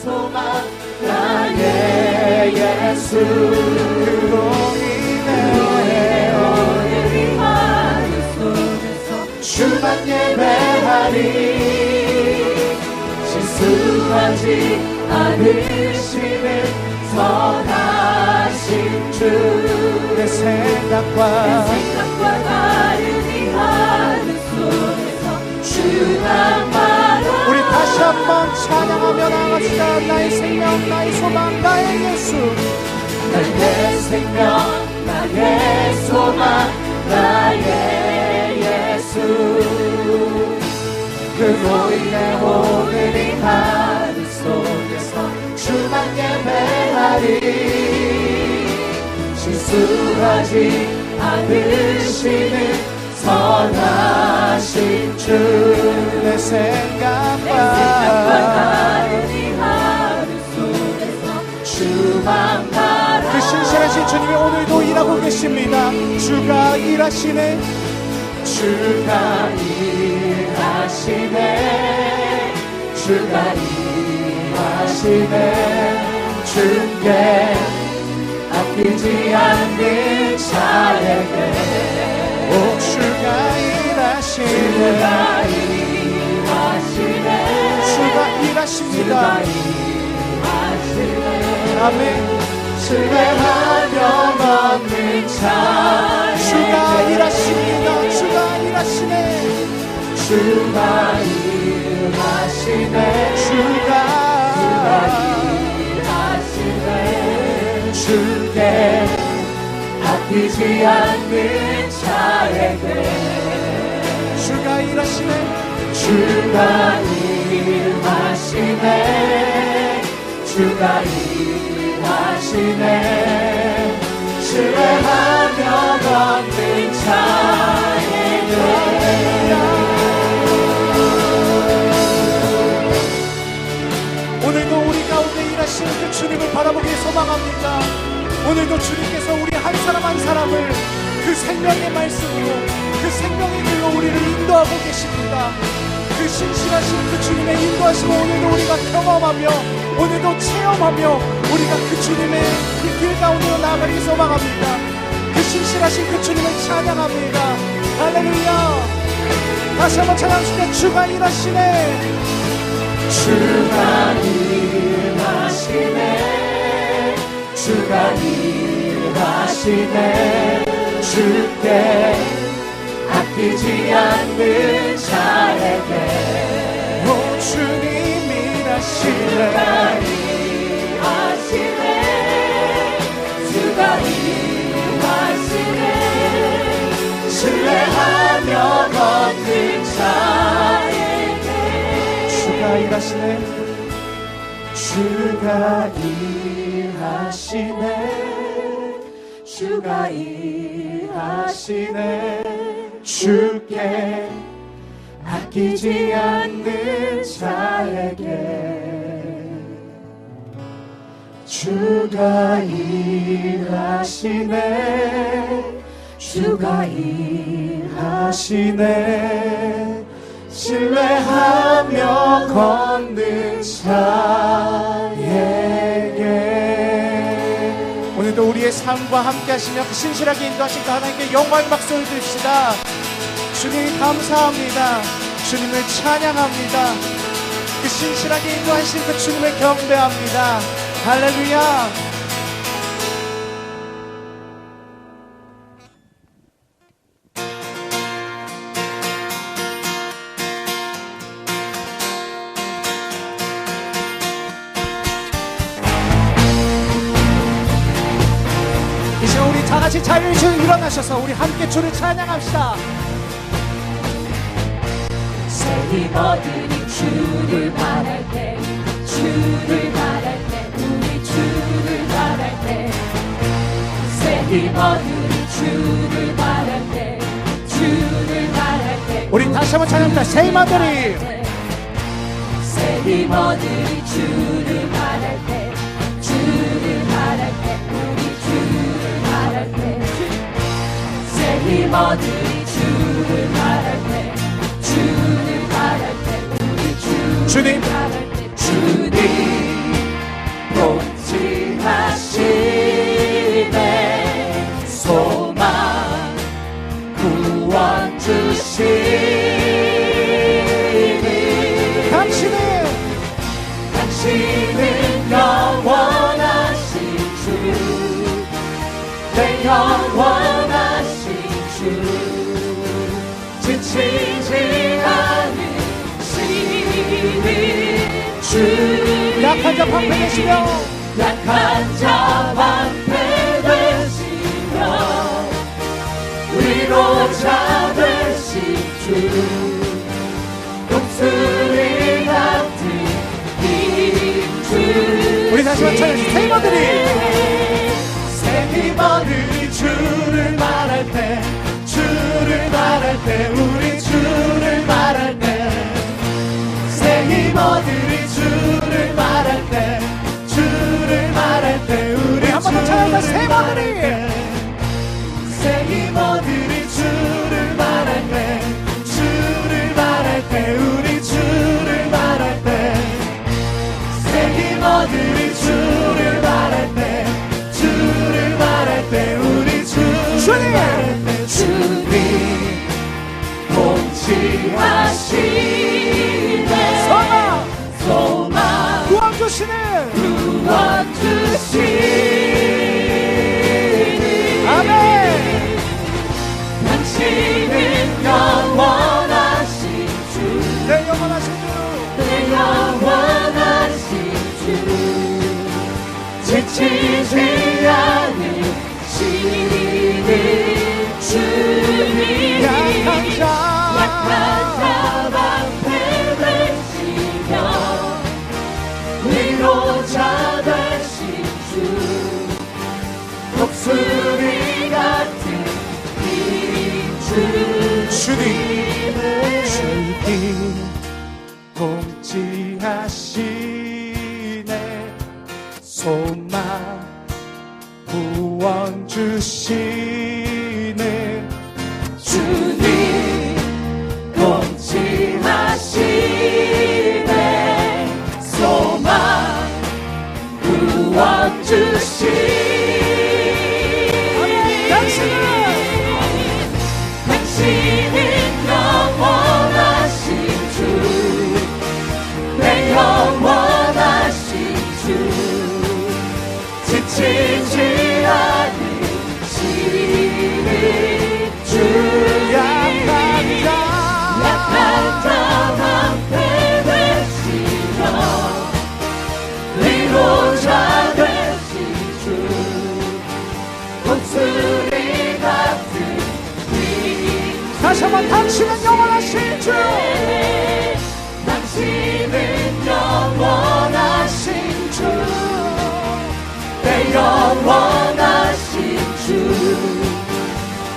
소망 나의 예수 그로 인해 오늘이 하루 속에서 주만 예배하리 실수하지 않으시는 선하신 주 내 생각과 다른 이 하루 속에서 주만 바라 우리 다시 한번 찬양하며 나갑시다. 나의 생명 나의 소망 나의 예수 나의 생명 나의 소망 나의 예수 그로 인해 오늘 이 하루 속에서 주만 예배하리 실수하지 않으시는 선하신 주 내 생각과 다른 이 하루 속에서 주만 바라 그 신실하신 주님이 오늘도 일하고 계십니다. 주가 일하시네 주가 일하시네 주가 일하시네 주께 아끼지 않는 자에게 오 주가 일하시네 주가 일하십니다. 아멘 신뢰하며 걷는 자 주가 일하십니다. 주가 일하시네 주가 일하시네 주가 일하시네 주께 아끼지 않는 자에게 주가 일하시네 주가 일하시네 주가 일하시네 신뢰하며 걷는 자에게 오늘도 우리 가운데 일하시는 그 주님을 바라보기 소망합니다. 오늘도 주님께서 우리 한 사람 한 사람을 그 생명의 말씀으로 그 생명의 길로 우리를 인도하고 계십니다. 그 신실하신 그 주님의 인도하심을 오늘도 우리가 경험하며 오늘도 체험하며 우리가 그 주님의 그 길 가운데로 나아가기 소망합니다. 그 신실하신 그 주님을 찬양합니다. 할렐루야. 다시 한번 찬양합시다. 주가 일하시네 주가 일하시네 주가 일하시네 주께 아끼지 않는 자에게 오 주님 일하시네 주가 일하시네 신뢰하며 걷는 자에게 주가 일하시네 주가 일하시네 주가 일하시네 주께 아끼지 않는 자에게 주가 일하시네 주가 일하시네 신뢰하며 걷는 자에게 오늘도 우리의 삶과 함께 하시며 그 신실하게 인도하신 그 하나님께 영광의 박수를 드립시다. 주님 감사합니다. 주님을 찬양합니다. 그 신실하게 인도하신 그 주님을 경배합니다. 할렐루야. 이제 우리 다 같이 자리에서 일어나셔서 우리 함께 주를 찬양합시다. 세리 모든이 주를 바랄 때 주를 바랄 때 우리 주를 바랄 때 세리 모든이 주를 바랄 때 주를 바랄 때 우리 다시 한번 찬양합니다. 세이마들이 세리 모든이 주를 바랄 때 주를 바랄 때 우리 주를 바랄 때 세리 모든이 주를 바랄 때 주를 바랄 때 우리 주를 주님 바랄 때 주님 당신은 영원하신 주, 내 영원하신 주, 지치지 않으시는 주, 약한 자 방패 되시며 약한 자 방패 되시며 위로자 되신 주, 독수리 같은 힘주. 우리 다시 한번 찬양 세 번들이 새 힘어들이 주를 말할 때, 주를 말할 때, 우리 주를 말할 때, 새 힘어들이 주를 말할 때, 주를 말할 때, 우리 한 번 더 찬양합니다. 세 번들이 새 힘어들이 주를 말할 때, 주를 말할 때, 우리 주를 말할 때, 새 힘어들이 주를 말할 때, 주를 말할 때, 우리 주를 말할 때, 주님 통치하시네. 소망 구원 주시는 구원 주시네. 아멘. 당신은 영원하신 주, 내 영원하신 주 내 영원하신 주, 지치지 않으시는 주님, 약한 자 방패 되시며 위로자 되신 주, 독수리 같은 힘주. 주님 통치하시네. 소망 구원 주시네. 주님 통치하시네. 소망 구원 주시네. 당신은 영원하신 주, 내 영원하신 주, 지치지 않으시는 주, 약한 자 방패 되시며 위로자 되신 주, 독수리 같은 다시 한번 당신은 영원하신 주, 당신은 영원하신 주, 내 영원하신 주,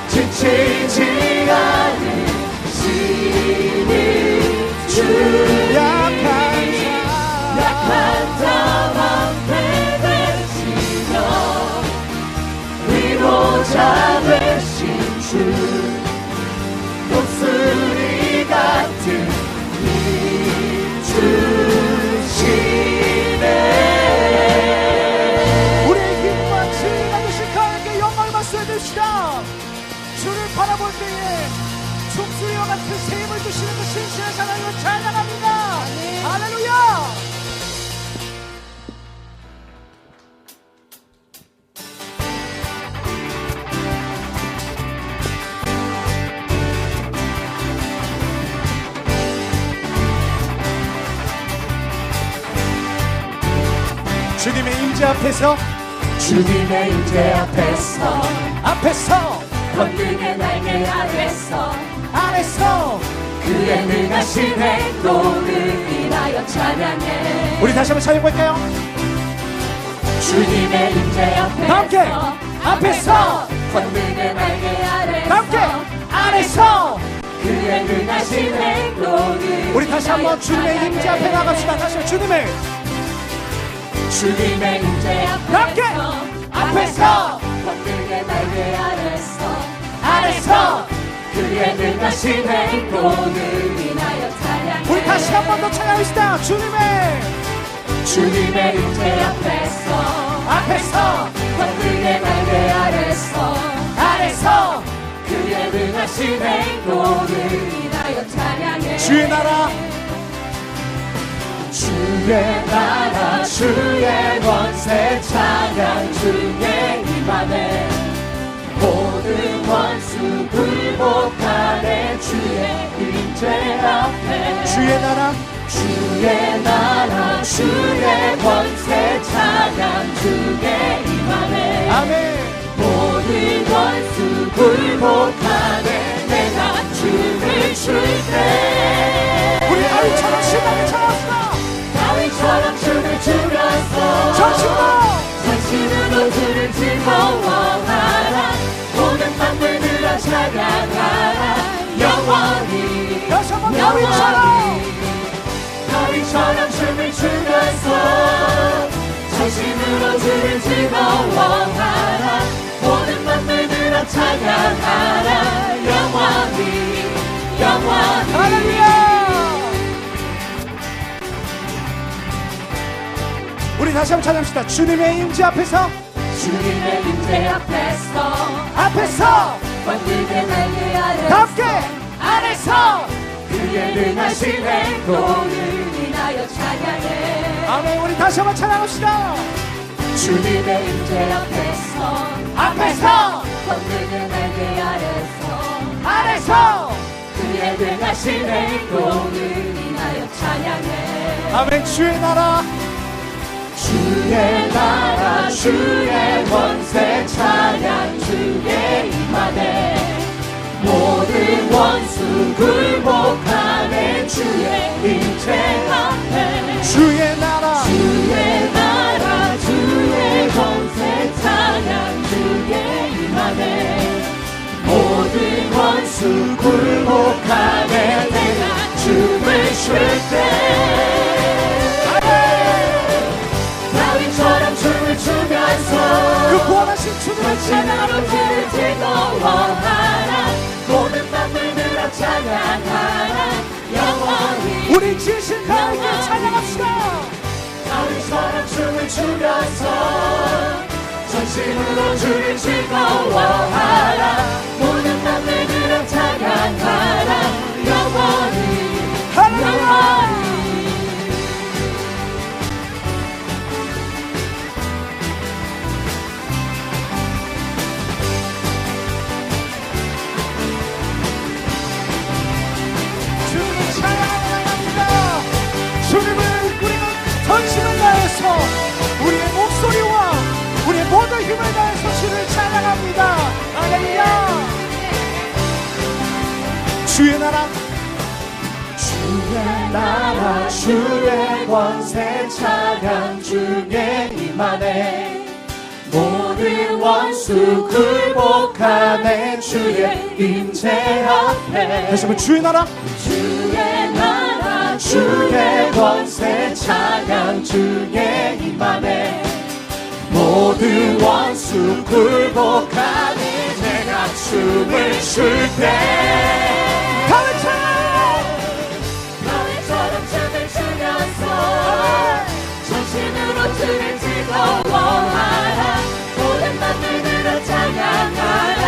지치지 않으시는 주, 약한 자 방패 되시며 위로자 되신 주, 독수리 같은 힘 주시네. 우리의 힘과 지혜가 되신 하나님께 영광을 말씀해드립시다. 주를 바라볼 때에 총수리와 같은 새 힘을 주시는 그 신실한 하나님을 찬양합니다. 할렐루야. 주님의 임재 앞에서 주님의 임재 앞에서 권능의 날개 아래서 그의 능하신 행동을 인하여 찬양해. 우리 다시 한번 찬양할까요? 주님의 임재 함께 앞에서 권능의 날개 함께 아래서 안에서 그의 능하신 행동을 우리 다시 한번 주님의 임재 앞에 나갑시다. 다시 한번 주님의 임재 함께 앞에서 권능의 날개 아래서 그의 능하신 행동을 인하여 찬양해. 우리 다시 한번 더 찬양합시다. 주님의 임재 앞에서 권능의 날개 아래서 그의 능하신 행동을 인하여 찬양해. 주의 나라 주의 주의 나라 주의 권세 찬양 주의 임하네 모든 원수 굴복하네 주의 임재 앞에 주의 나라 주의 권세 찬양 주의 임하네 아멘. 모든 원수 굴복하네 내가 춤을 출때 우리 다윗처럼 신나게 찬양합시다. 다윗처럼 춤을 추면서 전심으로 주를 즐거워하라 모든 만물들아 찬양하라 영원히 다시 한번 다윗처럼 다윗처럼 춤을 추면서 전심으로 주를 즐거워하라 모든 만물들아 찬양하라 영원히 할렐루야. 우리 다시 한번 찬양합시다. 주님의 임재 앞에서 주님의 임재 앞에서 번들게 날개 아래서 함께 아래서 그의 능하신 행동을 인하여 찬양해 아멘. 우리 다시 한번 찬양합시다. 주님의 임재 앞에서 번들게 날개 아래서 그의 능하신 행동을 인하여 찬양해 아멘. 주의 나라 주의 권세 찬양 주의 임하네 모든 원수 굴복하네 주의 임재 앞에 주의 나라 주의 권세 찬양 주의 임하네 모든 원수 굴복하네 내가 춤을 출때 다윗처럼 춤을 추면서 그 구원하신 주님의 찬양으로 주를 즐거워하라 모든 만물들아 찬양하라 영원히 우리 지으신 하나님께 찬양합시다. 다윗처럼 춤을 추면서 전심으로 주를 즐거워하라 모든 만물들아 찬양하라 영원히 할렐루야. 주님을 찬양합니다. 주님을 우리는 전심을 다해서 우리의 목소리와 우리의 모든 힘을 다해서 주를 찬양합니다. 할렐루야. 주의 나라 주의 권세 찬양 주의 임하네 모든 원수 굴복하네 주의 임재 앞에 다시 한번 주의 나라 주의 권세 찬양 주의 임하네 모든 원수 굴복하니 내가 춤을 출때 다윗처럼 춤을 추면서 전심으로 주를 즐거워하라 모든 만물들아 찬양하라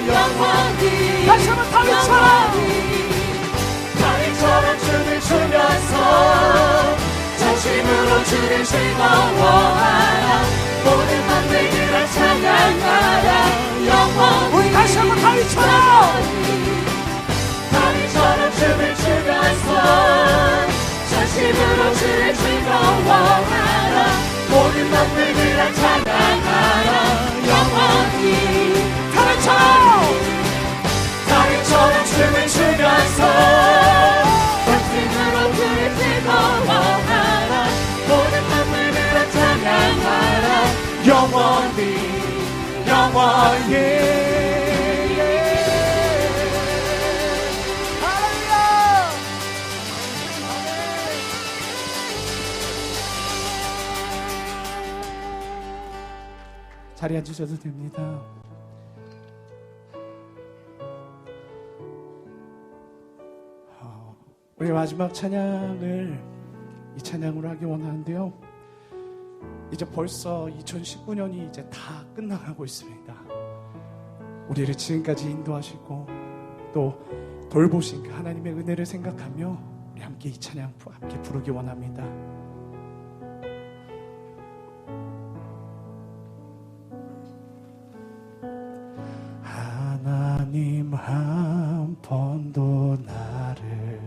영원히 다시 한번 다윗처럼 춤을 추면서 전심으로 주를 즐거워하라 모든 만물들아 찬양하라 영원히 우리 다시 한번 다윗처럼 춤을 추면서 전심으로 주를 즐거워하라 모든 만물들아 찬양하라 영원히 다윗처럼 춤을 추면서 전심으로 주를 즐거워하라 모든 만물들아 찬양하라 영원히 자리에 앉으셔도 됩니다. 우리 마지막 찬양을 이 찬양으로 하기 원하는데요. 이제 벌써 2019년이 이제 다 끝나가고 있습니다. 우리를 지금까지 인도하시고 또 돌보신 그 하나님의 은혜를 생각하며 우리 함께 이 찬양 함께 부르기 원합니다. 하나님 한 번도 나를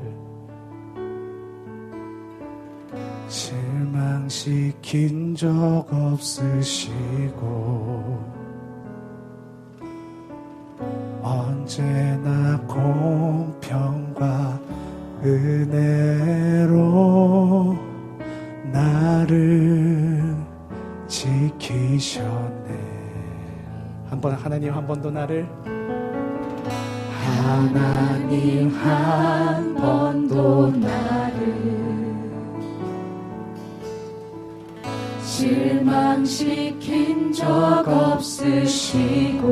실망시킨 적 없으시고 언제나 공평과 은혜로 나를 지키셨네. 하나님 한 번도 나를 하나님 한 번도 나를 실망시킨 적 없으시고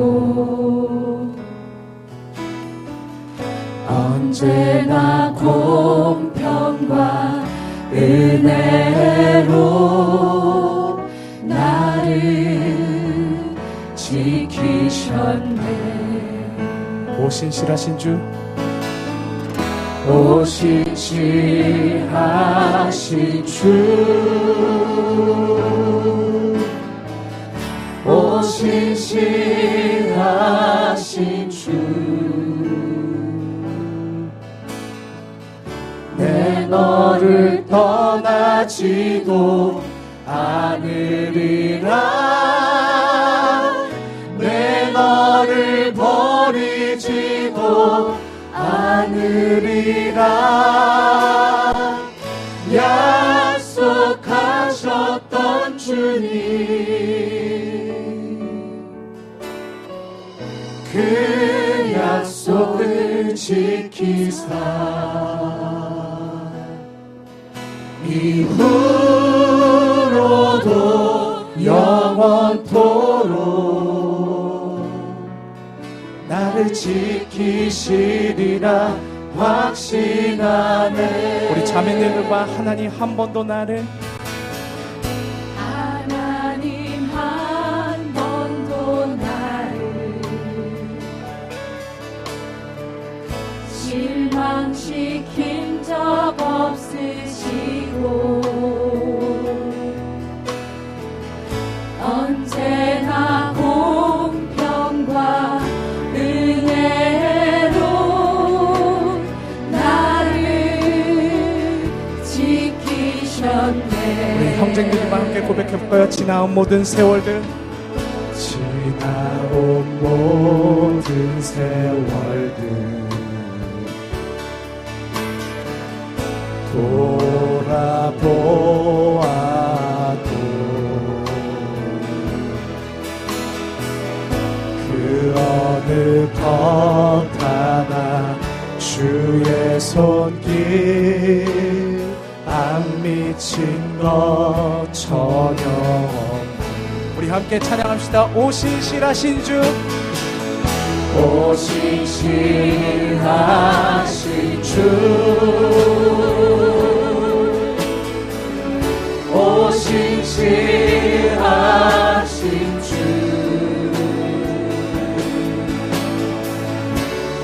언제나 공평과 은혜로 나를 지키셨네. 오 신실하신 주, 오 신실하신 주, 오 신실하신 주, 내 너를 떠나지도 않으리라. 내 너를 버리지도 않으리라. 약속하셨던 주님, 그 약속을 지키사 이후로도 영원토록 나를 지키시리라 확신하네. 우리 자매들과 하나님 한 번도 나를 하나님 한 번도 나를 실망시킨 적 없으시고 언제나 공평과 은혜로 나를 지키셨네. 우리 형제들과 함께 고백해볼까요? 지나온 모든 세월들, 지나온 모든 세월들 돌아보아도 그 어느 것 하나 주의 손길 안 미친 것 전혀 없네. 우리 함께 찬양합시다. 오 신실하신 주, 오 신실하신 주, 오 신실하신 주,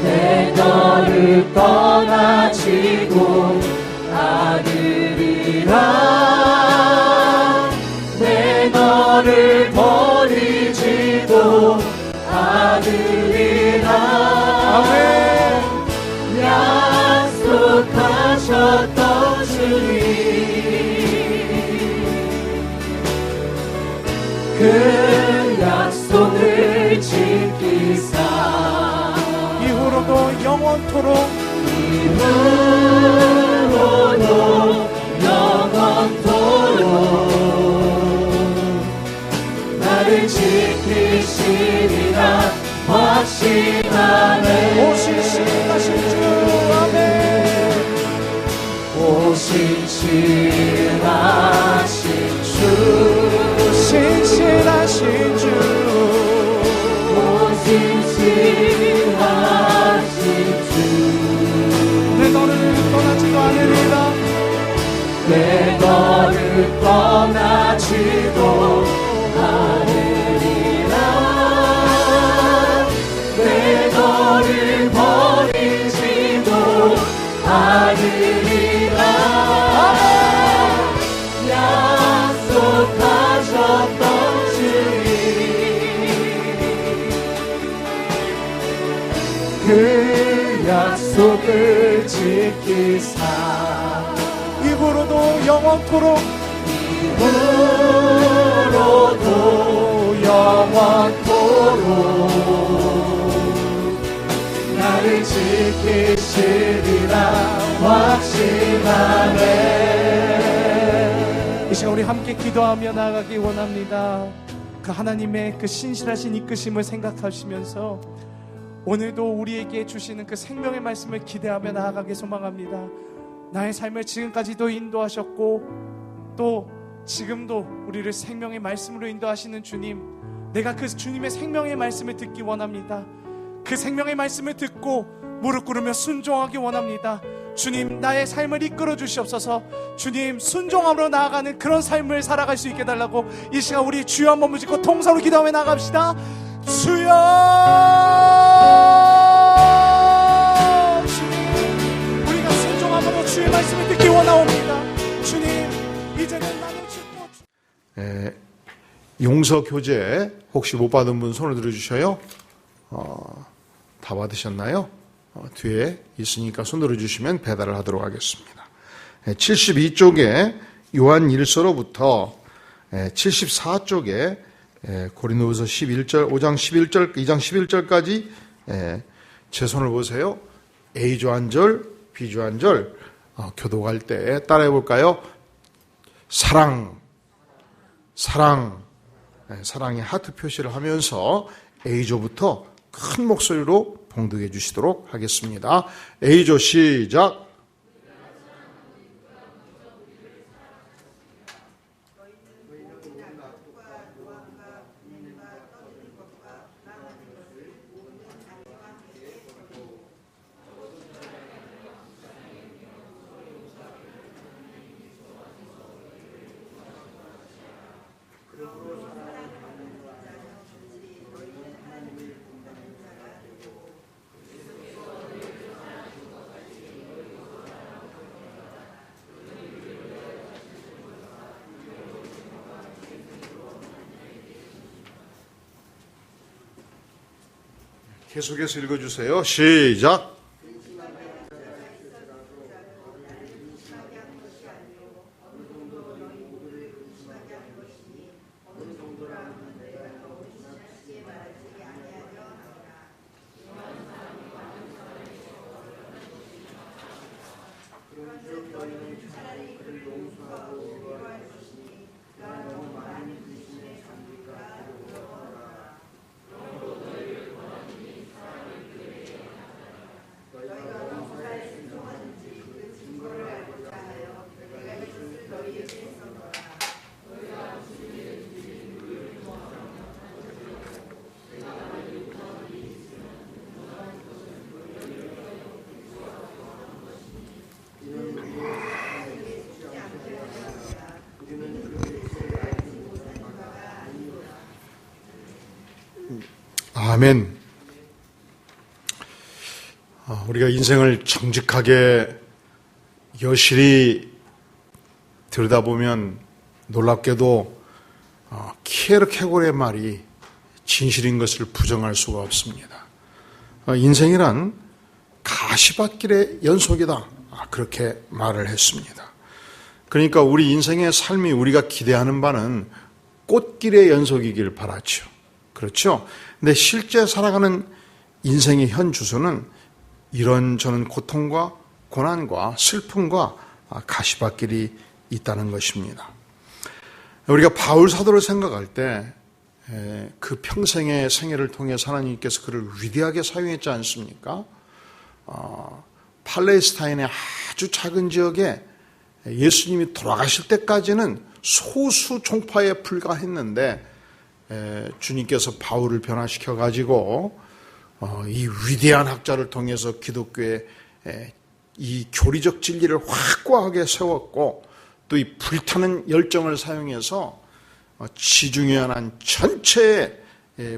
내 너를 떠나지도 않으리라. 내 너를 버리지도 않으리라. 아멘. 약속하셨던 주님, 그 약속을 지키사 이후로도 영원토록 이후로도 영원토록 나를 지키시리라 확신하네. 오 신실하신 주, 아멘. 오 신실하신 주, 신실하신 주, 오 신실하신 주, 내 너를 떠나지도 않으리라. 내 너를 떠나지도 않으리라. 내 너를 버리지도 않으리라. 약속하셨던 주님, 그 주시사 입으로도 영원토록 입으로도 영원토록 나를 지키시리라 확신하네. 이 시간 우리 함께 기도하며 나아가기 원합니다. 그 하나님의 그 신실하신 이끄심을 생각하시면서 오늘도 우리에게 주시는 그 생명의 말씀을 기대하며 나아가기 소망합니다. 나의 삶을 지금까지도 인도하셨고 또 지금도 우리를 생명의 말씀으로 인도하시는 주님, 내가 그 주님의 생명의 말씀을 듣기 원합니다. 그 생명의 말씀을 듣고 무릎 꿇으며 순종하기 원합니다. 주님, 나의 삶을 이끌어 주시옵소서. 주님, 순종함으로 나아가는 그런 삶을 살아갈 수 있게 해달라고 이 시간 우리 주여 한번 부르짖고 통성으로 기도하며 나갑시다. 주여, 주님, 우리가 순종함으로 주의 말씀을 듣기 원하옵니다. 주님, 이제는 나를 죽고 용서 교재 혹시 못 받은 분 손을 들어주셔요. 다 받으셨나요? 뒤에 있으니까 손 들어주시면 배달을 하도록 하겠습니다. 72쪽에 요한 1서로부터 74쪽에 고린도후서 11절, 5장 11절, 2장 11절까지 제 손을 보세요. A조 한 절, B조 한 절 교독할 때 따라해 볼까요? 사랑, 사랑의 하트 표시를 하면서 A조부터 큰 목소리로 봉독해 주시도록 하겠습니다. A조 시작. 계속해서 읽어주세요. 시작. 아멘. 우리가 인생을 정직하게 여실히 들여다보면 놀랍게도 키에르케고르의 말이 진실인 것을 부정할 수가 없습니다. 인생이란 가시밭길의 연속이다, 그렇게 말을 했습니다. 그러니까 우리 인생의 삶이 우리가 기대하는 바는 꽃길의 연속이길 바라죠. 그렇죠? 근데 실제 살아가는 인생의 현 주소는 이런저런 고통과 고난과 슬픔과 가시밭길이 있다는 것입니다. 우리가 바울 사도를 생각할 때 그 평생의 생애를 통해서 하나님께서 그를 위대하게 사용했지 않습니까? 팔레스타인의 아주 작은 지역에 예수님이 돌아가실 때까지는 소수 종파에 불과했는데 주님께서 바울을 변화시켜 가지고 이 위대한 학자를 통해서 기독교의 이 교리적 진리를 확고하게 세웠고 또 이 불타는 열정을 사용해서 지중해안 전체의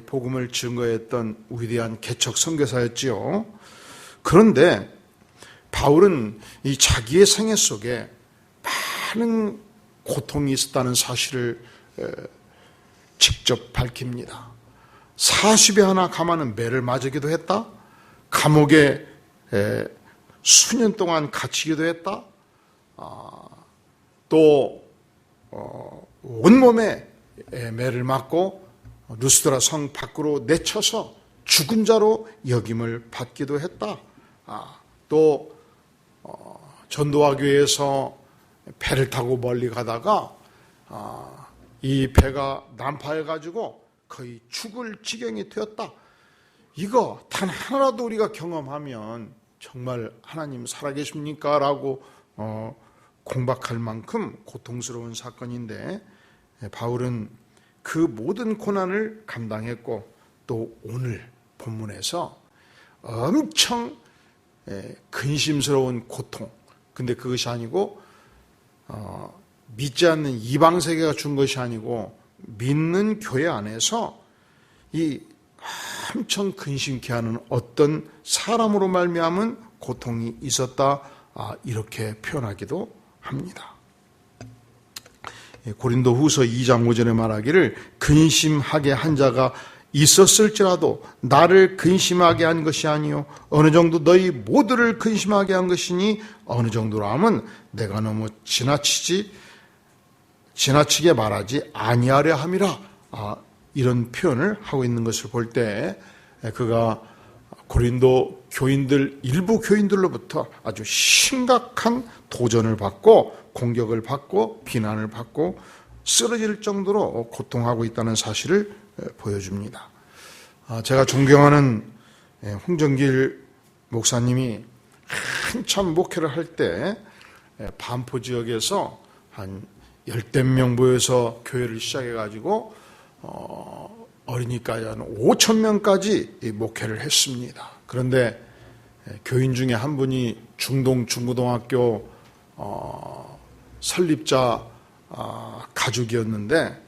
복음을 증거했던 위대한 개척 선교사였지요. 그런데 바울은 이 자기의 생애 속에 많은 고통이 있었다는 사실을 직접 밝힙니다. 40여 하나 감하는 매를 맞으기도 했다. 감옥에 수년 동안 같이 기도했다. 또 온몸에 매를 맞고 루스드라 성 밖으로 내쳐서 죽은 자로 여김을 받기도 했다. 또 전도와 교회에서 배를 타고 멀리 가다가 이 배가 난파해가지고 거의 죽을 지경이 되었다. 이거 단 하나라도 우리가 경험하면 정말 하나님 살아계십니까? 라고 공박할 만큼 고통스러운 사건인데, 바울은 그 모든 고난을 감당했고, 또 오늘 본문에서 엄청 근심스러운 고통, 근데 그것이 아니고 믿지 않는 이방 세계가 준 것이 아니고 믿는 교회 안에서 이 엄청 근심케 하는 어떤 사람으로 말미암은 고통이 있었다, 이렇게 표현하기도 합니다. 고린도후서 2장 5절에 말하기를 근심하게 한 자가 있었을지라도 나를 근심하게 한 것이 아니요 어느 정도 너희 모두를 근심하게 한 것이니 어느 정도로 하면 내가 너무 지나치게 말하지 아니하려 함이라. 이런 표현을 하고 있는 것을 볼 때 그가 고린도 교인들, 일부 교인들로부터 아주 심각한 도전을 받고 공격을 받고 비난을 받고 쓰러질 정도로 고통하고 있다는 사실을 보여줍니다. 제가 존경하는 홍정길 목사님이 한참 목회를 할 때 반포 지역에서 한 10대 명 모여서 교회를 시작해가지고 어리니까 한 5천 명까지 목회를 했습니다. 그런데 교인 중에 한 분이 중동 중고등학교 설립자 가족이었는데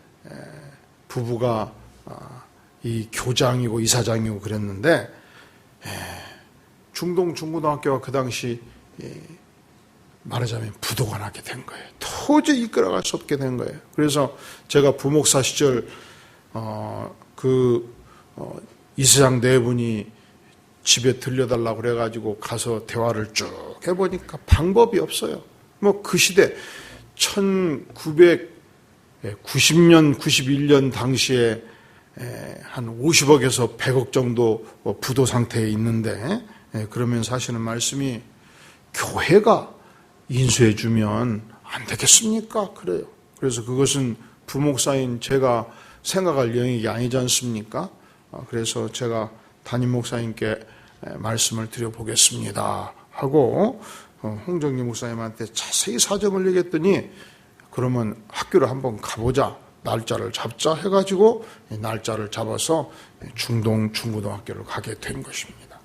부부가 이 교장이고 이사장이고 그랬는데 중동 중고등학교가 그 당시 말하자면 부도가 나게 된 거예요. 도저히 이끌어갈 수 없게 된 거예요. 그래서 제가 부목사 시절 이사장 네 분이 집에 들려달라고 그래가지고 가서 대화를 쭉 해보니까 방법이 없어요. 뭐 그 시대 1990년, 91년 당시에 한 50억에서 100억 정도 부도 상태에 있는데, 그러면서 하시는 말씀이 교회가 인수해주면 안 되겠습니까? 그래요. 그래서 그것은 부목사인 제가 생각할 영역이 아니지 않습니까? 그래서 제가 담임 목사님께 말씀을 드려보겠습니다 하고 홍정기 목사님한테 자세히 사정을 얘기했더니 그러면 학교를 한번 가보자, 날짜를 잡자 해가지고 날짜를 잡아서 중동 중고등학교를 가게 된 것입니다.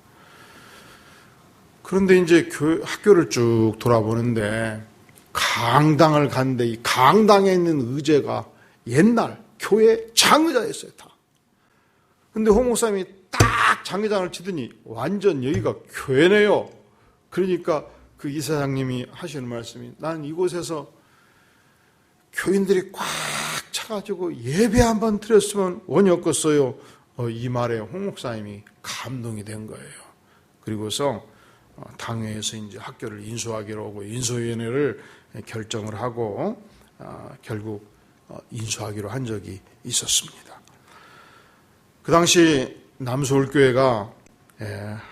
그런데 이제 학교를 쭉 돌아보는데 강당을 갔는데 이 강당에 있는 의제가 옛날 교회 장의자였어요, 다. 근데 홍 목사님이 딱 장의장을 치더니 완전 여기가 교회네요. 그러니까 그 이사장님이 하시는 말씀이 나는 이곳에서 교인들이 꽉 차가지고 예배 한번 드렸으면 원이 없겠어요. 이 말에 홍 목사님이 감동이 된 거예요. 그리고서 당회에서 이제 학교를 인수하기로 하고 인수위원회를 결정을 하고 결국 인수하기로 한 적이 있었습니다. 그 당시 남서울교회가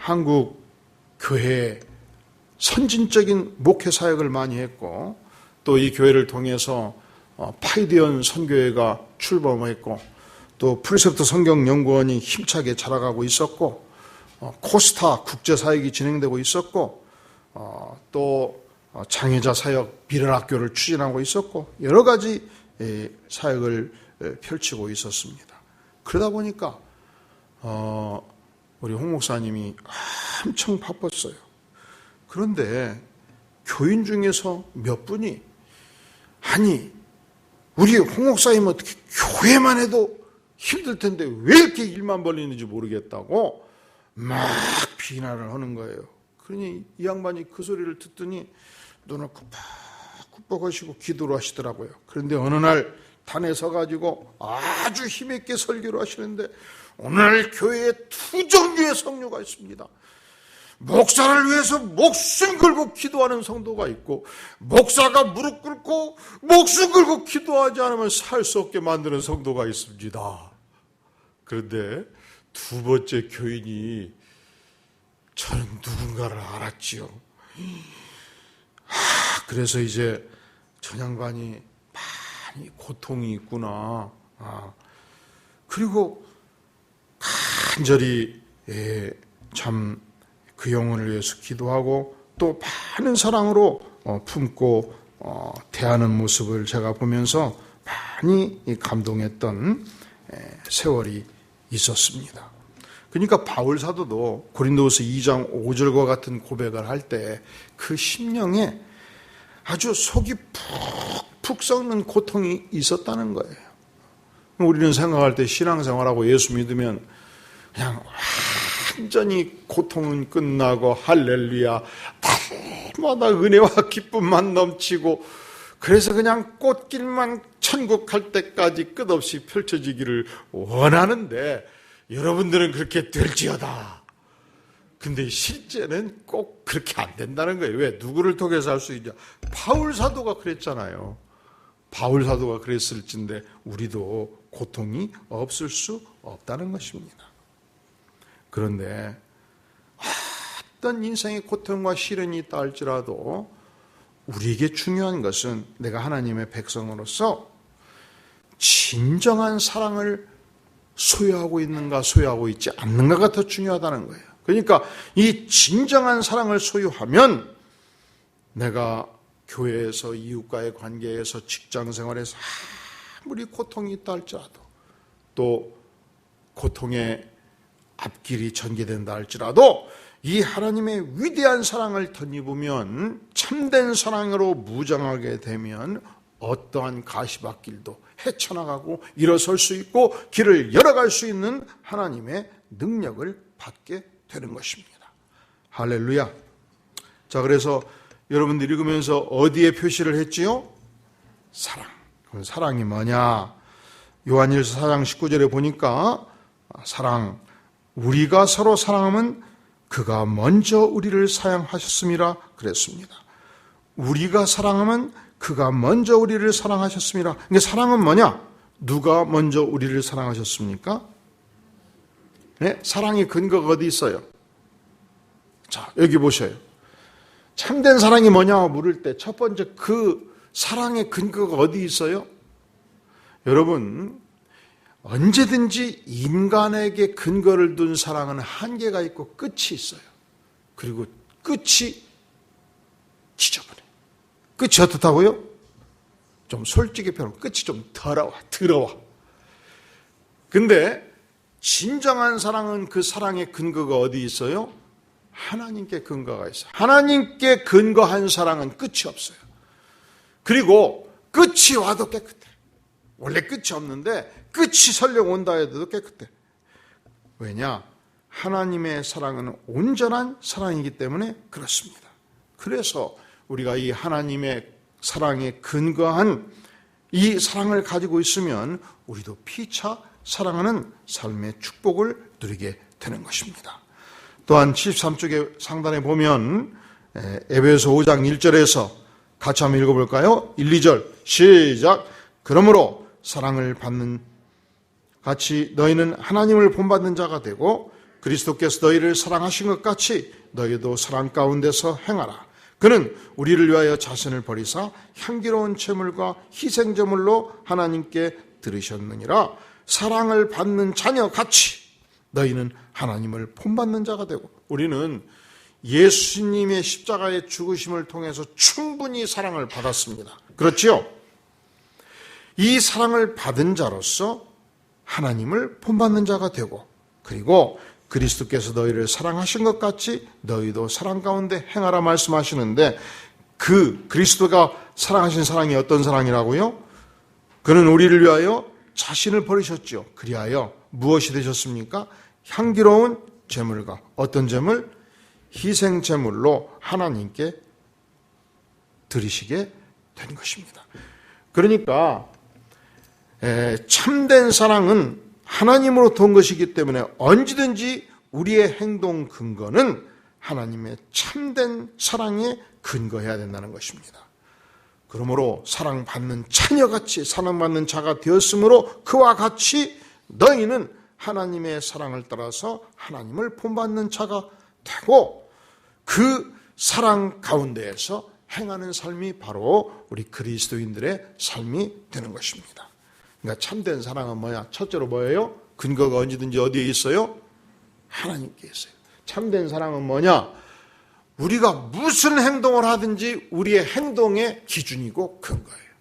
한국 교회에 선진적인 목회 사역을 많이 했고 또 이 교회를 통해서 파이디언 선교회가 출범했고 또 프리셉트 성경연구원이 힘차게 자라가고 있었고 코스타 국제사역이 진행되고 있었고 또 장애자 사역 비련학교를 추진하고 있었고 여러 가지 사역을 펼치고 있었습니다. 그러다 보니까 우리 홍 목사님이 엄청 바빴어요. 그런데 교인 중에서 몇 분이 아니 우리 홍 목사님 어떻게 교회만 해도 힘들 텐데 왜 이렇게 일만 벌리는지 모르겠다고 막 비난을 하는 거예요. 그러니 이 양반이 그 소리를 듣더니 눈을 꾹꾹 하시고 기도를 하시더라고요. 그런데 어느 날 단에 서가지고 아주 힘있게 설교를 하시는데 오늘 교회에 두 종류의 성료가 있습니다. 목사를 위해서 목숨 걸고 기도하는 성도가 있고, 목사가 무릎 꿇고 목숨 걸고 기도하지 않으면 살 수 없게 만드는 성도가 있습니다. 그런데 두 번째 교인이 저는 누군가를 알았지요. 그래서 이제 저 양반이 많이 고통이 있구나. 그리고 간절히 참 그 영혼을 위해서 기도하고 또 많은 사랑으로 품고 대하는 모습을 제가 보면서 많이 감동했던 세월이 있었습니다. 그러니까 바울 사도도 고린도후서 2장 5절과 같은 고백을 할 때 그 심령에 아주 속이 푹 썩는 고통이 있었다는 거예요. 우리는 생각할 때 신앙생활하고 예수 믿으면 그냥 완전히 고통은 끝나고 할렐루야, 날마다 은혜와 기쁨만 넘치고, 그래서 그냥 꽃길만 천국 갈 때까지 끝없이 펼쳐지기를 원하는데, 여러분들은 그렇게 될지어다. 근데 실제는 꼭 그렇게 안 된다는 거예요. 왜? 누구를 통해서 할 수 있냐? 바울 사도가 그랬잖아요. 바울 사도가 그랬을진데 우리도 고통이 없을 수 없다는 것입니다. 그런데 어떤 인생의 고통과 시련이 있다 할지라도 우리에게 중요한 것은 내가 하나님의 백성으로서 진정한 사랑을 소유하고 있는가 소유하고 있지 않는가가 더 중요하다는 거예요. 그러니까 이 진정한 사랑을 소유하면 내가 교회에서 이웃과의 관계에서 직장생활에서 아무리 고통이 있다 할지라도 또 고통의 앞길이 전개된다 할지라도 이 하나님의 위대한 사랑을 덧입으면 참된 사랑으로 무장하게 되면 어떠한 가시밭길도 헤쳐나가고 일어설 수 있고 길을 열어갈 수 있는 하나님의 능력을 받게 되는 것입니다. 할렐루야. 자, 그래서 여러분들이 읽으면서 어디에 표시를 했지요? 사랑. 그럼 사랑이 뭐냐? 요한일서 4장 19절에 보니까 사랑, 우리가 서로 사랑하면 그가 먼저 우리를 사랑하셨음이라 그랬습니다. 우리가 사랑하면 그가 먼저 우리를 사랑하셨습니다. 근데 사랑은 뭐냐? 누가 먼저 우리를 사랑하셨습니까? 네, 사랑의 근거가 어디 있어요? 자, 여기 보셔요. 참된 사랑이 뭐냐 물을 때 첫 번째 그 사랑의 근거가 어디 있어요? 여러분, 언제든지 인간에게 근거를 둔 사랑은 한계가 있고 끝이 있어요. 그리고 끝이 지저분해. 끝이 어떻다고요? 좀 솔직히 표현하면 끝이 좀 더러워. 근데 진정한 사랑은 그 사랑의 근거가 어디 있어요? 하나님께 근거가 있어요. 하나님께 근거한 사랑은 끝이 없어요. 그리고 끝이 와도 깨끗해. 원래 끝이 없는데 끝이 설령 온다 해도 깨끗해. 왜냐? 하나님의 사랑은 온전한 사랑이기 때문에 그렇습니다. 그래서 우리가 이 하나님의 사랑에 근거한 이 사랑을 가지고 있으면 우리도 피차 사랑하는 삶의 축복을 누리게 되는 것입니다. 또한 73쪽의 상단에 보면 에베소 5장 1절에서 같이 한번 읽어볼까요? 1, 2절 시작. 그러므로 사랑을 받는 같이 너희는 하나님을 본받는 자가 되고 그리스도께서 너희를 사랑하신 것 같이 너희도 사랑 가운데서 행하라. 그는 우리를 위하여 자신을 버리사 향기로운 제물과 희생제물로 하나님께 드리셨느니라. 사랑을 받는 자녀 같이 너희는 하나님을 본받는 자가 되고, 우리는 예수님의 십자가의 죽으심을 통해서 충분히 사랑을 받았습니다. 그렇지요? 이 사랑을 받은 자로서 하나님을 본받는 자가 되고, 그리고 그리스도께서 너희를 사랑하신 것 같이 너희도 사랑 가운데 행하라 말씀하시는데, 그 그리스도가 사랑하신 사랑이 어떤 사랑이라고요? 그는 우리를 위하여 자신을 버리셨죠. 그리하여 무엇이 되셨습니까? 향기로운 제물과 어떤 제물? 희생 제물로 하나님께 드리시게 된 것입니다. 그러니까 참된 사랑은 하나님으로부터 온 것이기 때문에 언제든지 우리의 행동 근거는 하나님의 참된 사랑에 근거해야 된다는 것입니다. 그러므로 사랑받는 자녀같이 사랑받는 자가 되었으므로 그와 같이 너희는 하나님의 사랑을 따라서 하나님을 본받는 자가 되고 그 사랑 가운데에서 행하는 삶이 바로 우리 그리스도인들의 삶이 되는 것입니다. 그러니까 참된 사랑은 뭐야? 첫째로 뭐예요? 근거가 언제든지 어디에 있어요? 하나님께 있어요. 참된 사랑은 뭐냐? 우리가 무슨 행동을 하든지 우리의 행동의 기준이고 근거예요.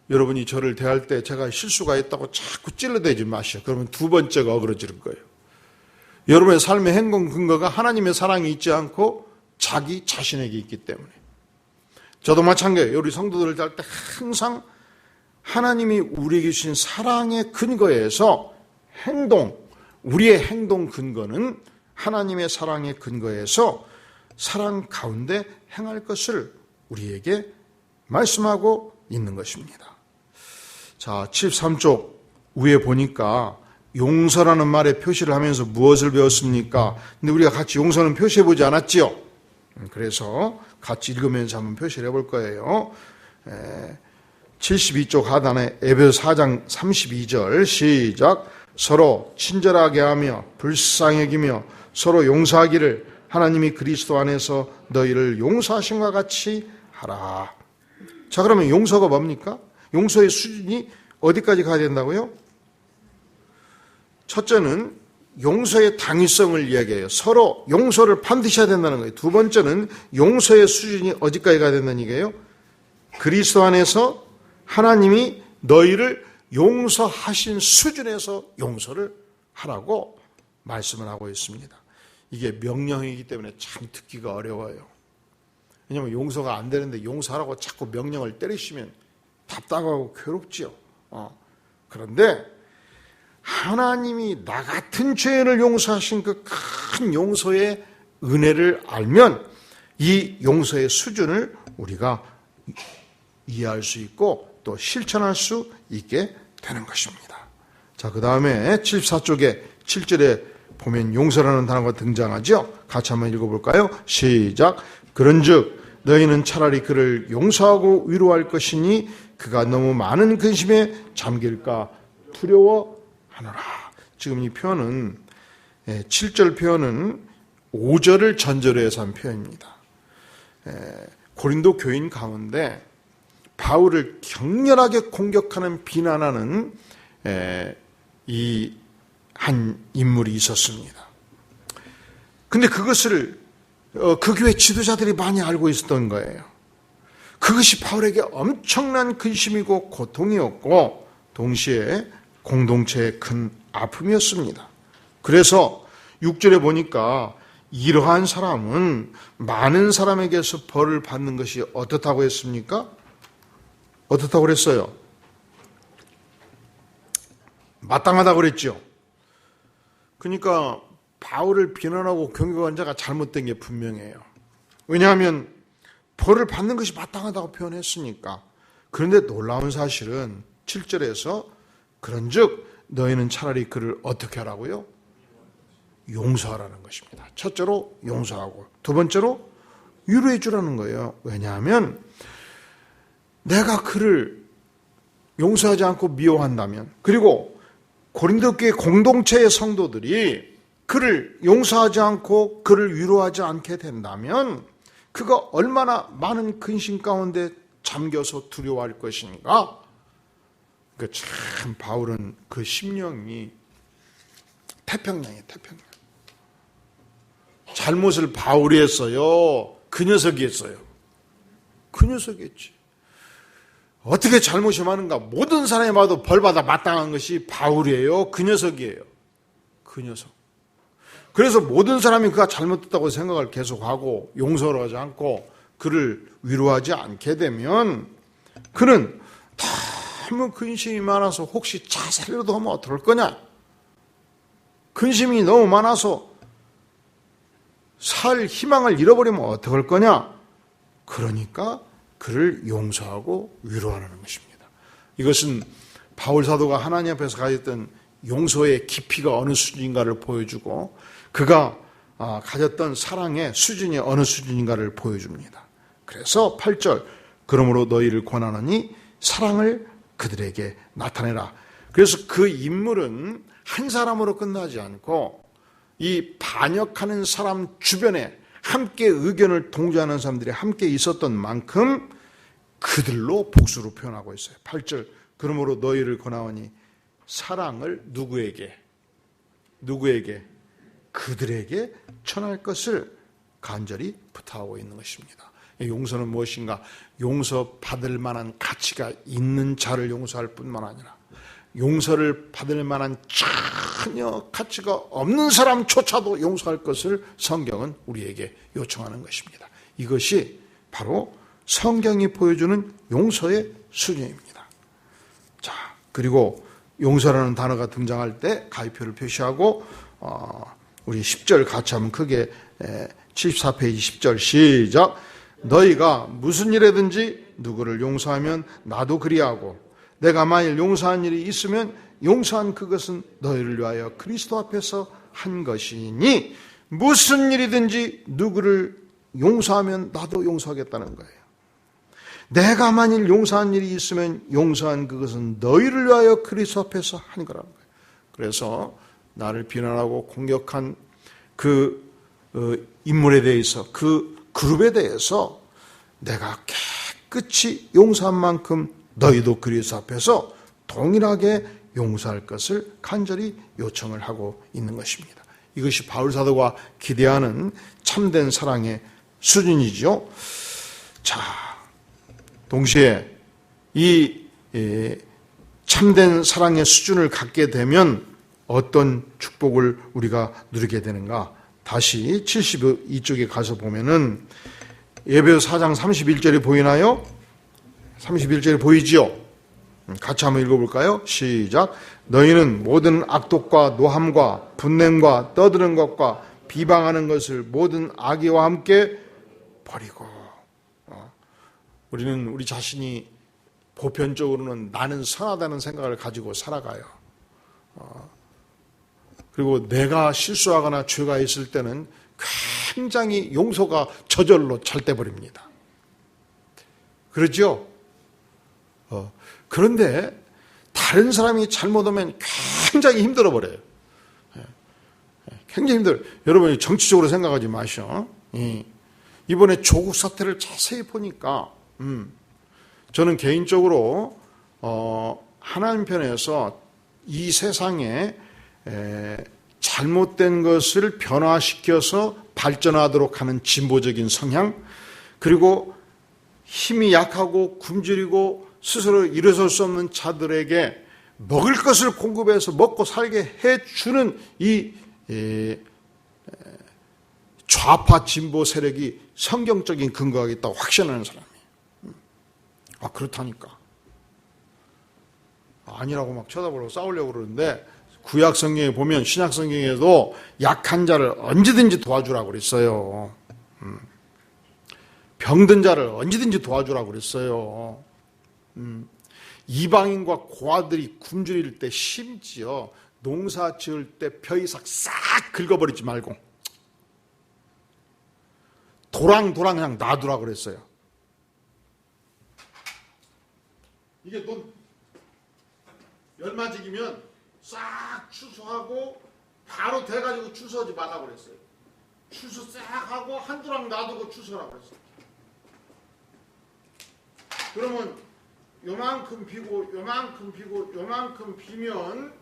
여러분이 저를 대할 때 제가 실수가 있다고 자꾸 찔러대지 마시오. 그러면 두 번째가 어그러질 거예요. 여러분의 삶의 행동 근거가 하나님의 사랑이 있지 않고 자기 자신에게 있기 때문에. 저도 마찬가지예요. 우리 성도들을 대할 때 항상 하나님이 우리에게 주신 사랑의 근거에서 우리의 행동 근거는 하나님의 사랑의 근거에서 사랑 가운데 행할 것을 우리에게 말씀하고 있는 것입니다. 자, 73쪽 위에 보니까 용서라는 말에 표시를 하면서 무엇을 배웠습니까? 근데 우리가 같이 용서는 표시해보지 않았지요? 그래서 같이 읽으면서 한번 표시를 해볼 거예요. 72쪽 하단에 에베소 4장 32절 시작. 서로 친절하게 하며 불쌍히 여기며 서로 용서하기를 하나님이 그리스도 안에서 너희를 용서하신 것 같이 하라. 자, 그러면 용서가 뭡니까? 용서의 수준이 어디까지 가야 된다고요? 첫째는 용서의 당위성을 이야기해요. 서로 용서를 반드시 해야 된다는 거예요. 두 번째는 용서의 수준이 어디까지 가야 된다는 얘기예요? 그리스도 안에서 하나님이 너희를 용서하신 수준에서 용서를 하라고 말씀을 하고 있습니다. 이게 명령이기 때문에 참 듣기가 어려워요. 왜냐하면 용서가 안 되는데 용서하라고 자꾸 명령을 때리시면 답답하고 괴롭지요. 그런데 하나님이 나 같은 죄인을 용서하신 그 큰 용서의 은혜를 알면 이 용서의 수준을 우리가 이해할 수 있고 또 실천할 수 있게 되는 것입니다. 자, 그 다음에 74쪽에 7절에 보면 용서라는 단어가 등장하죠. 같이 한번 읽어볼까요? 시작. 그런즉 너희는 차라리 그를 용서하고 위로할 것이니 그가 너무 많은 근심에 잠길까 두려워하노라. 지금 이 표현은 7절 표현은 5절을 전제로 해서 한 표현입니다. 고린도 교인 가운데 바울을 격렬하게 공격하는 비난하는 이 한 인물이 있었습니다. 근데 그것을 그 교회 지도자들이 많이 알고 있었던 거예요. 그것이 바울에게 엄청난 근심이고 고통이었고 동시에 공동체의 큰 아픔이었습니다. 그래서 6절에 보니까 이러한 사람은 많은 사람에게서 벌을 받는 것이 어떻다고 했습니까? 어떻다고 그랬어요? 마땅하다고 그랬죠. 그러니까 바울을 비난하고 경고한 자가 잘못된 게 분명해요. 왜냐하면 벌을 받는 것이 마땅하다고 표현했으니까. 그런데 놀라운 사실은 7절에서 그런즉 너희는 차라리 그를 어떻게 하라고요? 용서하라는 것입니다. 첫째로 용서하고 두 번째로 위로해 주라는 거예요. 왜냐하면 내가 그를 용서하지 않고 미워한다면, 그리고 고린도 교회 공동체의 성도들이 그를 용서하지 않고 그를 위로하지 않게 된다면 그가 얼마나 많은 근심 가운데 잠겨서 두려워할 것인가. 참 바울은 그 심령이 태평양이에요. 태평양. 잘못을 바울이 했어요? 그 녀석이 했어요? 그 녀석이 했지. 어떻게 잘못이 많은가? 모든 사람이 봐도 벌받아 마땅한 것이 바울이에요? 그 녀석이에요? 그 녀석. 그래서 모든 사람이 그가 잘못했다고 생각을 계속하고 용서를 하지 않고 그를 위로하지 않게 되면 그는 너무 근심이 많아서 혹시 자살이라도 하면 어떨 거냐? 근심이 너무 많아서 살 희망을 잃어버리면 어떡할 거냐? 그러니까 그를 용서하고 위로하는 것입니다. 이것은 바울 사도가 하나님 앞에서 가졌던 용서의 깊이가 어느 수준인가를 보여주고 그가 가졌던 사랑의 수준이 어느 수준인가를 보여줍니다. 그래서 8절 그러므로 너희를 권하노니 사랑을 그들에게 나타내라. 그래서 그 인물은 한 사람으로 끝나지 않고 이 반역하는 사람 주변에 함께 의견을 동조하는 사람들이 함께 있었던 만큼 그들로 복수로 표현하고 있어요. 8절 그러므로 너희를 권하오니 사랑을 누구에게 그들에게 전할 것을 간절히 부탁하고 있는 것입니다. 용서는 무엇인가? 용서받을 만한 가치가 있는 자를 용서할 뿐만 아니라 용서를 받을 만한 전혀 가치가 없는 사람조차도 용서할 것을 성경은 우리에게 요청하는 것입니다. 이것이 바로 성경이 보여주는 용서의 수준입니다. 자, 그리고 용서라는 단어가 등장할 때 가위표를 표시하고 우리 10절 같이 한번 크게 74페이지 10절 시작. 너희가 무슨 일이든지 누구를 용서하면 나도 그리하고 내가 만일 용서한 일이 있으면 용서한 그것은 너희를 위하여 그리스도 앞에서 한 것이니 무슨 일이든지 누구를 용서하면 나도 용서하겠다는 거예요. 내가 만일 용서한 일이 있으면 용서한 그것은 너희를 위하여 그리스도 앞에서 한 거라는 거예요. 그래서 나를 비난하고 공격한 그 인물에 대해서 그 그룹에 대해서 내가 깨끗이 용서한 만큼 너희도 그리스도 앞에서 동일하게 용서할 것을 간절히 요청을 하고 있는 것입니다. 이것이 바울 사도가 기대하는 참된 사랑의 수준이죠. 자, 동시에 이 참된 사랑의 수준을 갖게 되면 어떤 축복을 우리가 누리게 되는가? 다시 72쪽에 가서 보면은 에베소 4장 31절이 보이나요? 31절이 보이지요? 같이 한번 읽어볼까요? 시작. 너희는 모든 악독과 노함과 분냄과 떠드는 것과 비방하는 것을 모든 악의와 함께 버리고. 우리는 우리 자신이 보편적으로는 나는 선하다는 생각을 가지고 살아가요. 그리고 내가 실수하거나 죄가 있을 때는 굉장히 용서가 저절로 잘 돼버립니다. 그렇죠? 그런데 다른 사람이 잘못하면 굉장히 힘들어 버려요. 굉장히 힘들어요. 여러분이 정치적으로 생각하지 마셔. 이번에 조국 사태를 자세히 보니까 저는 개인적으로 하나님 편에서 이 세상에 잘못된 것을 변화시켜서 발전하도록 하는 진보적인 성향, 그리고 힘이 약하고 굶주리고 스스로 일어설 수 없는 자들에게 먹을 것을 공급해서 먹고 살게 해주는 이 좌파 진보 세력이 성경적인 근거가 있다고 확신하는 사람이에요. 그렇다니까. 아니라고 막 쳐다보고 싸우려고 그러는데 구약 성경에 보면 신약 성경에도 약한 자를 언제든지 도와주라고 그랬어요. 병든 자를 언제든지 도와주라고 그랬어요. 이방인과 고아들이 굶주릴 때 심지어 농사 지을 때 벼이삭 싹 긁어버리지 말고 도랑도랑 그냥 놔두라고 그랬어요. 이게 돈 열맞이기면 싹 추수하고 바로 돼가지고 추수하지 말라고 그랬어요. 추수 싹 하고 한두랑 놔두고 추수하라고 그랬어요. 그러면 요만큼 비고 요만큼 비고 요만큼 비면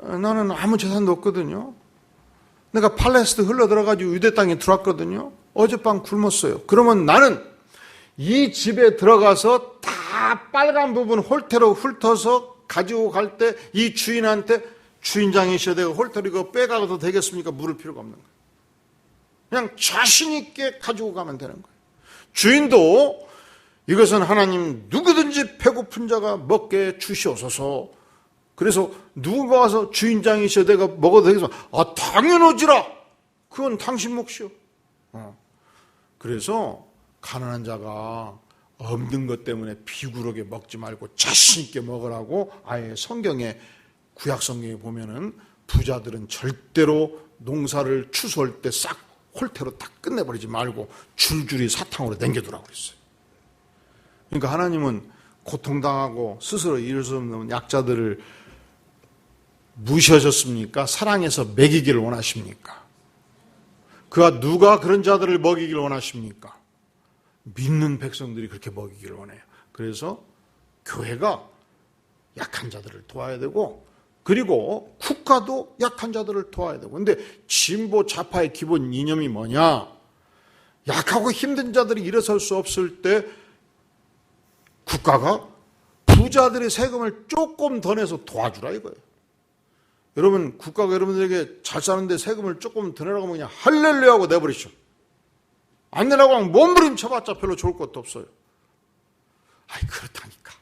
나는 아무 재산도 없거든요. 내가 팔레스트 흘러들어가지고 유대 땅에 들어왔거든요. 어젯밤 굶었어요. 그러면 나는 이 집에 들어가서 다 빨간 부분 홀대로 훑어서 가지고 갈 때 이 주인한테 주인장이셔야 되고 홀대로 이거 빼가도 되겠습니까? 물을 필요가 없는 거예요. 그냥 자신 있게 가지고 가면 되는 거예요. 주인도 이것은 하나님 누구든지 배고픈 자가 먹게 주시옵소서. 그래서 누가 와서 주인장이셔야 내가 먹어도 되겠습니까? 당연하지라. 그건 당신 몫이요. 그래서 가난한 자가 없는 것 때문에 비굴하게 먹지 말고 자신 있게 먹으라고 아예 성경에, 구약 성경에 보면은 부자들은 절대로 농사를 추수할 때 싹 홀태로 딱 끝내버리지 말고 줄줄이 사탕으로 남겨두라고 그랬어요. 그러니까 하나님은 고통당하고 스스로 이룰 수 없는 약자들을 무시하셨습니까? 사랑해서 먹이기를 원하십니까? 누가 그런 자들을 먹이기를 원하십니까? 믿는 백성들이 그렇게 먹이기를 원해요. 그래서 교회가 약한 자들을 도와야 되고, 그리고 국가도 약한 자들을 도와야 되고. 근데 진보 좌파의 기본 이념이 뭐냐? 약하고 힘든 자들이 일어설 수 없을 때 국가가 부자들의 세금을 조금 더 내서 도와주라 이거예요. 여러분, 국가가 여러분들에게 잘 사는데 세금을 조금 더 내라고 하면 그냥 할렐루야 하고 내버리시오. 안 내라고 하면 몸부림쳐봤자 별로 좋을 것도 없어요. 아이, 그렇다니까.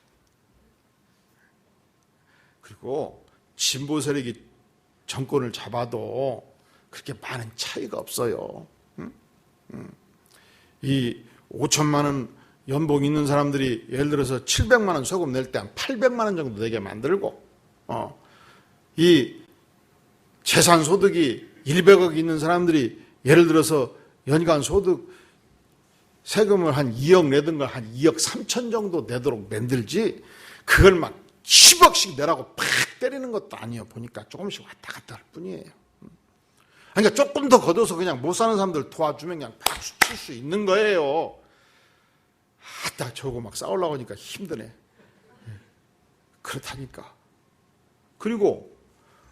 그리고 진보 세력이 정권을 잡아도 그렇게 많은 차이가 없어요. 이 5천만 원 연봉 있는 사람들이 예를 들어서 700만 원 소금 낼 때 한 800만 원 정도 내게 만들고, 이 재산 소득이 100억 있는 사람들이 예를 들어서 연간 소득 세금을 한 2억 내던 걸 한 2억 3천 정도 내도록 만들지, 그걸 막 10억씩 내라고 팍 때리는 것도 아니에요. 보니까 조금씩 왔다 갔다 할 뿐이에요. 그러니까 조금 더 걷어서 그냥 못 사는 사람들 도와주면 그냥 박수 칠 수 있는 거예요. 아따, 저거 막 싸우려고 하니까 힘드네. 그렇다니까. 그리고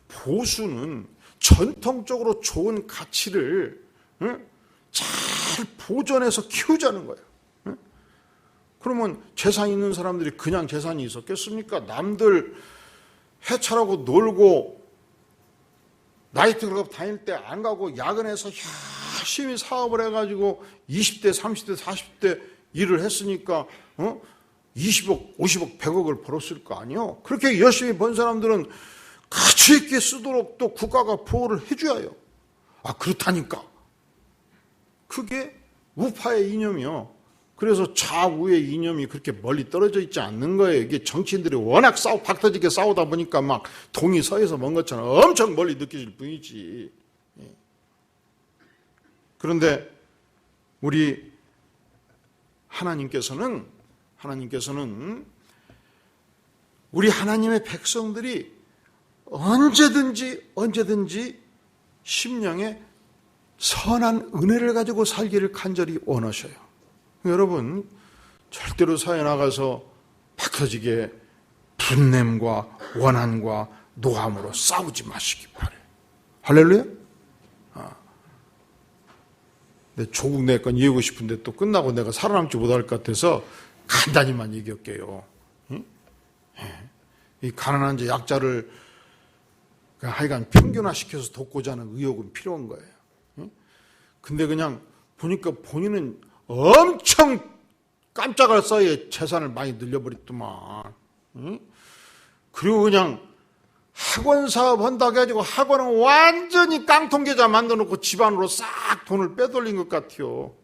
보수는 전통적으로 좋은 가치를 잘 보존해서 키우자는 거예요. 그러면 재산 있는 사람들이 그냥 재산이 있었겠습니까? 남들 해찰하고 놀고 나이트클럽 다닐 때 안 가고 야근해서 열심히 사업을 해가지고 20대, 30대, 40대 일을 했으니까 20억, 50억, 100억을 벌었을 거 아니에요? 그렇게 열심히 번 사람들은 가치 있게 쓰도록 또 국가가 보호를 해줘야 해요. 아, 그렇다니까. 그게 우파의 이념이요. 그래서 좌우의 이념이 그렇게 멀리 떨어져 있지 않는 거예요. 이게 정치인들이 워낙 박터지게 싸우다 보니까 막 동이 서에서 먼 것처럼 엄청 멀리 느껴질 뿐이지. 그런데 우리 하나님께서는 우리 하나님의 백성들이 언제든지 심령에 선한 은혜를 가지고 살기를 간절히 원하셔요. 여러분, 절대로 사회 나가서 박터지게 분냄과 원한과 노함으로 싸우지 마시기 바래요. 할렐루야? 내 조국 내 건 이기고 싶은데 또 끝나고 내가 살아남지 못할 것 같아서 간단히만 얘기할게요. 이 가난한 자 약자를 하여간 평균화시켜서 돕고자 하는 의욕은 필요한 거예요. 근데 그냥 보니까 본인은 엄청 깜짝할 사이에 재산을 많이 늘려버렸더만. 그리고 그냥 학원 사업 한다고 해가지고 학원은 완전히 깡통 계좌 만들어놓고 집안으로 싹 돈을 빼돌린 것 같아요.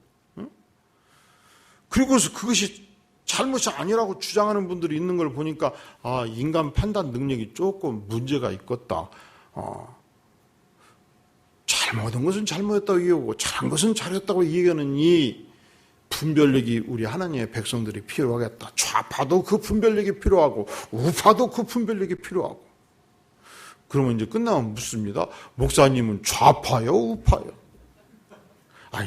그리고서 그것이 잘못이 아니라고 주장하는 분들이 있는 걸 보니까 아, 인간 판단 능력이 조금 문제가 있겠다. 잘못한 것은 잘못했다고 얘기하고 잘한 것은 잘했다고 얘기하는 이 분별력이 우리 하나님의 백성들이 필요하겠다. 좌파도 그 분별력이 필요하고 우파도 그 분별력이 필요하고. 그러면 이제 끝나면 묻습니다. 목사님은 좌파요, 우파요?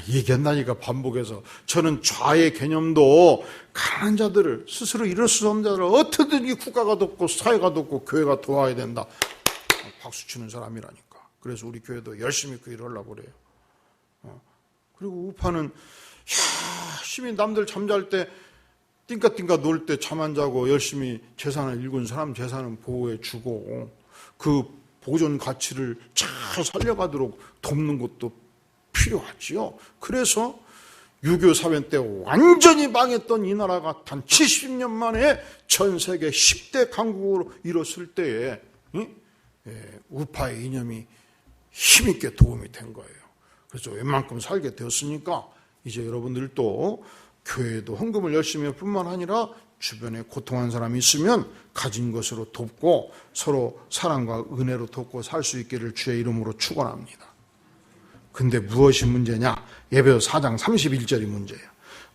얘기한다니까 반복해서. 저는 좌의 개념도 가난한 자들을, 스스로 일을 수 없는 자들을 어떻게든지 국가가 돕고 사회가 돕고 교회가 도와야 된다. 박수 치는 사람이라니까. 그래서 우리 교회도 열심히 그 일을 하려고 그래요. 그리고 우파는 열심히 남들 잠잘 때 띵까띵까 놀 때 잠 안 자고 열심히 재산을 일군 사람 재산은 보호해 주고 그 보존 가치를 잘 살려가도록 돕는 것도 필요하지요. 그래서 6.25 사변 때 완전히 망했던 이 나라가 단 70년 만에 전 세계 10대 강국으로 일었을 때에 우파의 이념이 힘있게 도움이 된 거예요. 그래서 웬만큼 살게 되었으니까 이제 여러분들도 교회도 헌금을 열심히 할 뿐만 아니라 주변에 고통한 사람이 있으면 가진 것으로 돕고 서로 사랑과 은혜로 돕고 살 수 있기를 주의 이름으로 축원합니다. 근데 무엇이 문제냐? 에베소 4장 31절이 문제예요.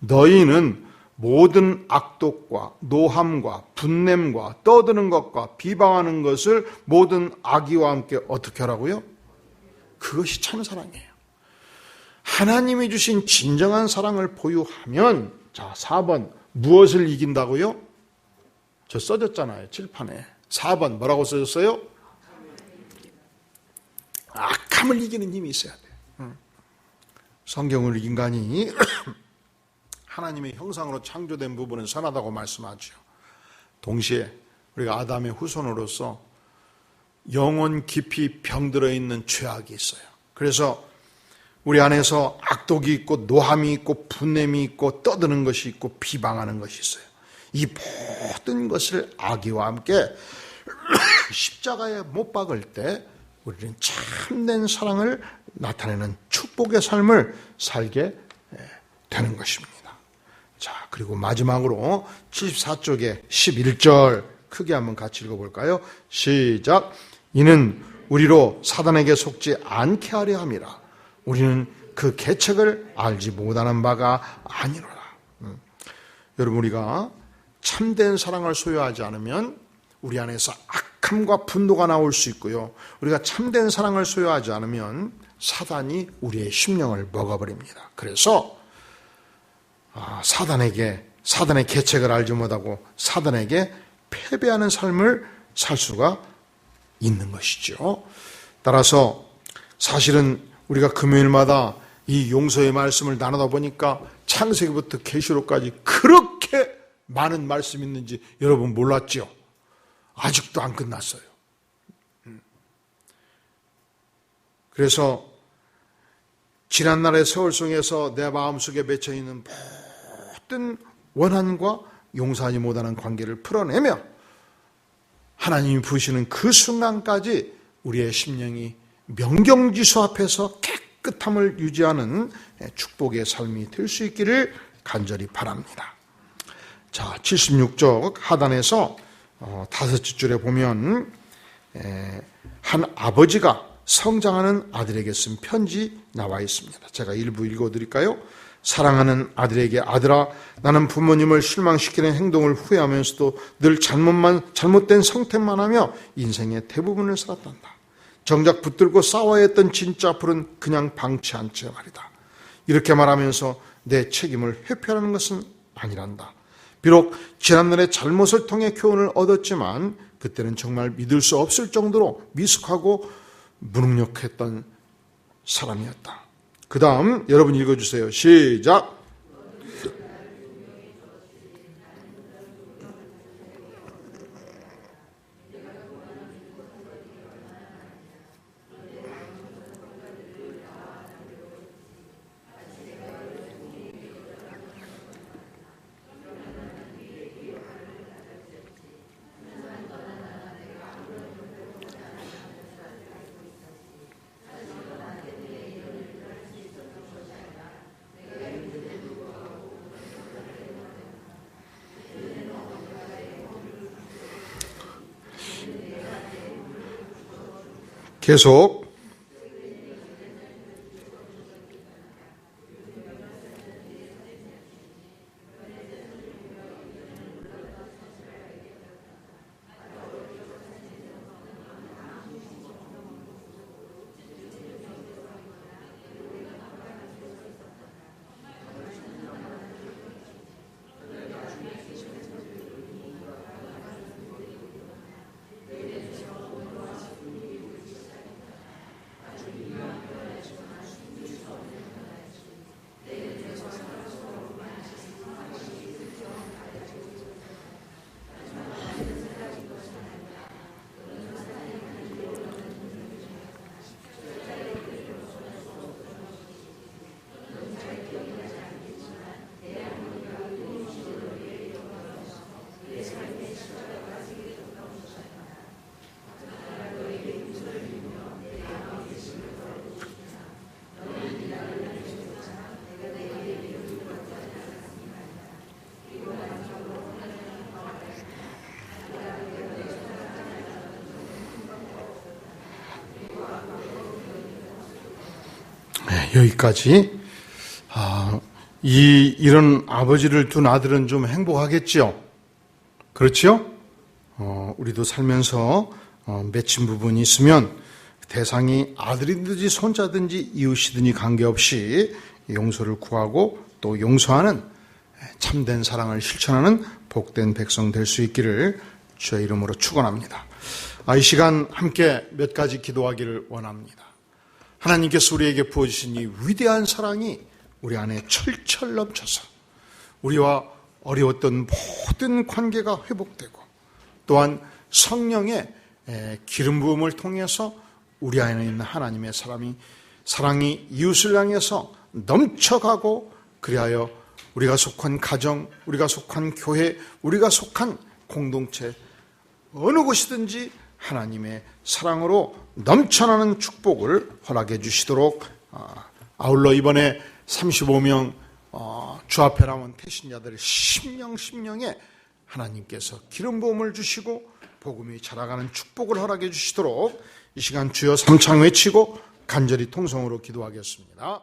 너희는 모든 악독과 노함과 분냄과 떠드는 것과 비방하는 것을 모든 악의와 함께 어떻게 하라고요? 그것이 참 사랑이에요. 하나님이 주신 진정한 사랑을 보유하면, 자, 4번 무엇을 이긴다고요? 저 써졌잖아요, 칠판에. 4번 뭐라고 써졌어요? 악함을 이기는 힘이 있어야 돼요. 성경을 인간이 하나님의 형상으로 창조된 부분은 선하다고 말씀하죠. 동시에 우리가 아담의 후손으로서 영혼 깊이 병들어 있는 죄악이 있어요. 그래서 우리 안에서 악독이 있고 노함이 있고 분냄이 있고 떠드는 것이 있고 비방하는 것이 있어요. 이 모든 것을 악의와 함께 십자가에 못 박을 때 우리는 참된 사랑을 나타내는 축복의 삶을 살게 되는 것입니다. 자, 그리고 마지막으로 74쪽에 11절 크게 한번 같이 읽어볼까요? 시작. 이는 우리로 사단에게 속지 않게 하려 함이라. 우리는 그 계책을 알지 못하는 바가 아니로라. 여러분, 우리가 참된 사랑을 소유하지 않으면 우리 안에서 악함과 분노가 나올 수 있고요. 우리가 참된 사랑을 소유하지 않으면 사단이 우리의 심령을 먹어버립니다. 그래서 사단의 계책을 알지 못하고 사단에게 패배하는 삶을 살 수가 있는 것이죠. 따라서 사실은 우리가 금요일마다 이 용서의 말씀을 나누다 보니까 창세기부터 계시록까지 그렇게 많은 말씀이 있는지 여러분 몰랐죠? 아직도 안 끝났어요. 그래서 지난날의 세월송에서 내 마음속에 맺혀있는 모든 원한과 용서하지 못하는 관계를 풀어내며 하나님이 부으시는 그 순간까지 우리의 심령이 명경지수 앞에서 깨끗함을 유지하는 축복의 삶이 될 수 있기를 간절히 바랍니다. 자, 76쪽 하단에서 5째 줄에 보면 한 아버지가 성장하는 아들에게 쓴 편지 나와 있습니다. 제가 일부 읽어드릴까요? 사랑하는 아들에게, 아들아, 나는 부모님을 실망시키는 행동을 후회하면서도 늘 잘못된 선택만 하며 인생의 대부분을 살았단다. 정작 붙들고 싸워야 했던 진짜 앞으로는 그냥 방치한 채 말이다. 이렇게 말하면서 내 책임을 회피하는 것은 아니란다. 비록 지난날의 잘못을 통해 교훈을 얻었지만 그때는 정말 믿을 수 없을 정도로 미숙하고 무능력했던 사람이었다. 그 다음 여러분 읽어주세요. 시작. 계속 여기까지. 이런 아버지를 둔 아들은 좀 행복하겠지요? 그렇지요? 우리도 살면서 맺힌 부분이 있으면 대상이 아들이든지 손자든지 이웃이든지 관계없이 용서를 구하고 또 용서하는 참된 사랑을 실천하는 복된 백성 될 수 있기를 주의 이름으로 축원합니다. 이 시간 함께 몇 가지 기도하기를 원합니다. 하나님께서 우리에게 부어주신 이 위대한 사랑이 우리 안에 철철 넘쳐서 우리와 어려웠던 모든 관계가 회복되고 또한 성령의 기름 부음을 통해서 우리 안에 있는 하나님의 사랑이 이웃을 향해서 넘쳐가고 그리하여 우리가 속한 가정, 우리가 속한 교회, 우리가 속한 공동체 어느 곳이든지 하나님의 사랑으로 넘쳐나는 축복을 허락해 주시도록 아울러 이번에 35명 주 앞에 나온 태신자들 심령에 하나님께서 기름 부음을 주시고 복음이 자라가는 축복을 허락해 주시도록 이 시간 주여 삼창 외치고 간절히 통성으로 기도하겠습니다.